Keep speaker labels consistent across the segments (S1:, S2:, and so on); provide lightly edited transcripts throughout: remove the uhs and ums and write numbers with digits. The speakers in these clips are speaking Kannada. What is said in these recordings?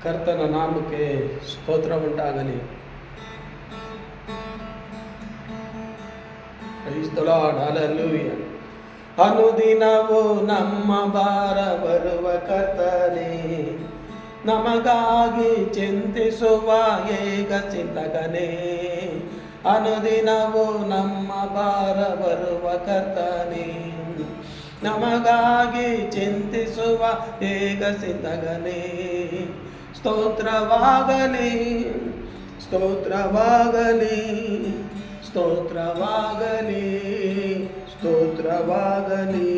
S1: ಕರ್ತನ ನಾಮಕ್ಕೆ ಸ್ತೋತ್ರ ಉಂಟಾಗಲಿ. Praise the Lord, hallelujah. ಅನುದಿನವೂ ನಮ್ಮ ಭಾರ ಬರುವ ಕರ್ತನೇ, ನಮಗಾಗಿ ಚಿಂತಿಸುವ ಏಕ ಚಿಂತಕನೇ. ಅನುದಿನವೂ ನಮ್ಮ ಭಾರ ಬರುವ ಕರ್ತನೇ, ನಮಗಾಗಿ ಚಿಂತಿಸುವ ಏಕ ಚಿಂತಕನೇ. ಸ್ತೋತ್ರವಾಗಲಿ, ಸ್ತೋತ್ರವಾಗಲಿ, ಸ್ತೋತ್ರವಾಗಲಿ, ಸ್ತೋತ್ರವಾಗಲಿ.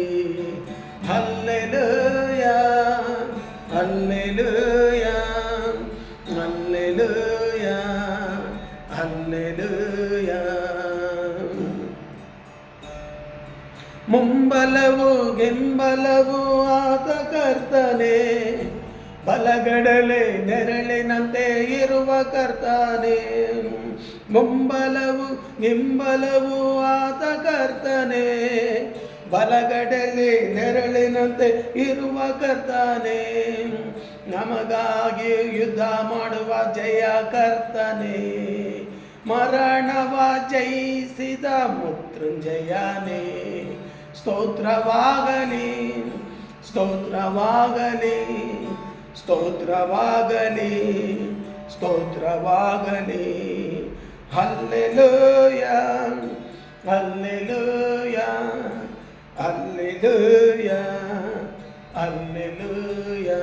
S1: Hallelujah, hallelujah, hallelujah, hallelujah. ಮುಂಬಲವು ಗೆಂಬಲವು ಆತ ಕರ್ತನೇ, ಬಲಗಡಲೆ ನೆರಳಿನಂತೆ ಇರುವ ಕರ್ತನೇ. ಮುಂಬಲವು ಗಿಂಬಲವು ಆತ ಕರ್ತನೇ, ಬಲಗಡಲೆ ನೆರಳಿನಂತೆ ಇರುವ ಕರ್ತನೇ. ನಮಗಾಗಿ ಯುದ್ಧ ಮಾಡುವ ಜಯ ಕರ್ತನೇ, ಮರಣವ ಜಯಿಸಿದ ಮೃತ್ಯುಂಜಯನೇ. ಸ್ತೋತ್ರವಾಗಲಿ, ಸ್ತೋತ್ರವಾಗಲಿ, ಸ್ತೋತ್ರವಾಗಲಿ, ಸ್ತೋತ್ರವಾಗಲಿ. Hallelujah, hallelujah, hallelujah, hallelujah.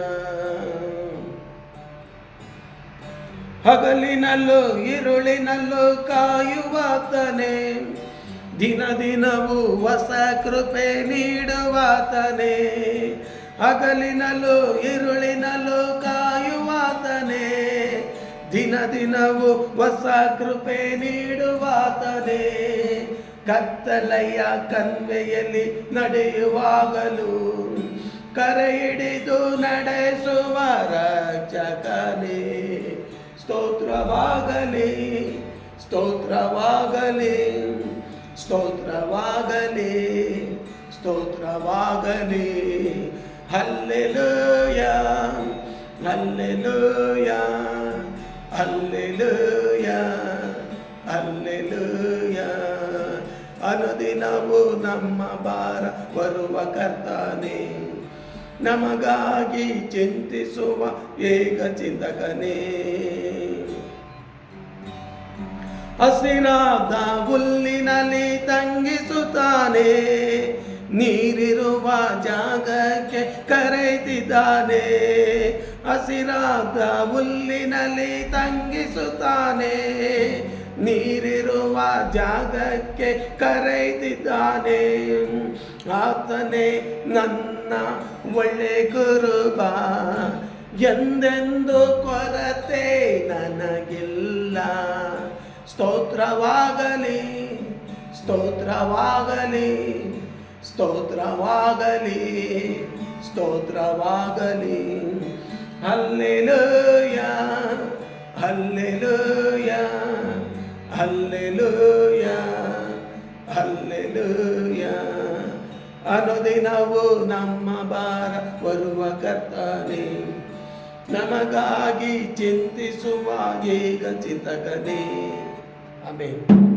S1: ಹಗಲಿನಲ್ಲೂ ಇರುಳಿನಲ್ಲೂ ಕಾಯುವಾತನೇ, ದಿನ ದಿನವೂ ಹೊಸ ಕೃಪೆ ನೀಡುವಾತನೇ. ಹಗಲಿನಲ್ಲೂ ಇರುಳಿನಲ್ಲೂ ಕಾಯುವಾತನೇ, ದಿನ ದಿನವೂ ಹೊಸ ಕೃಪೆ ನೀಡುವಾತನೇ. ಕತ್ತಲೆಯ ಕನ್ವೆಯಲ್ಲಿ ನಡೆಯುವಾಗಲೂ ಕರೆ ಹಿಡಿದು ನಡೆಸುವ ರಕ್ಷಕನೇ. ಸ್ತೋತ್ರವಾಗಲಿ, ಸ್ತೋತ್ರವಾಗಲಿ, ಸ್ತೋತ್ರವಾಗಲಿ, ಸ್ತೋತ್ರವಾಗಲಿ. Hallelujah, hallelujah, hallelujah, hallelujah. ಅನುದಿನವೂ ನಮ್ಮ ಭಾರ ಬರುವ ಕರ್ತನೇ, ನಮಗಾಗಿ ಚಿಂತಿಸುವ ಏಕ ಚಿಂತಕನೇ. ಹಸಿರಾದ ಹುಲ್ಲಿನಲ್ಲಿ ತಂಗಿಸುತ್ತಾನೆ, ನೀರಿರುವ ಜಾಗಕ್ಕೆ ಕರೆದಿದ್ದಾನೆ. ಹಸಿರಾದ ಹುಲ್ಲಿನಲ್ಲಿ ತಂಗಿಸುತ್ತಾನೆ, ನೀರಿರುವ ಜಾಗಕ್ಕೆ ಕರೆದಿದ್ದಾನೆ. ಆತನೇ ನನ್ನ ಒಳ್ಳೆ ಕುರುಬ, ಎಂದೆಂದು ಕೊರತೆ ನನಗಿಲ್ಲ. ಸ್ತೋತ್ರವಾಗಲಿ, ಸ್ತೋತ್ರವಾಗಲಿ, ಸ್ತೋತ್ರವಾಗಲಿ, ಸ್ತೋತ್ರವಾಗಲಿ. Hallelujah, hallelujah, hallelujah, hallelujah. ಅನುದಿನವೂ ನಮ್ಮ ಭಾರ ಬರುವ ಕರ್ತನೇ, ನಮಗಾಗಿ ಚಿಂತಿಸುವ ಏಕ ಚಿಂತಕನೇ. ಆಮೆನ್.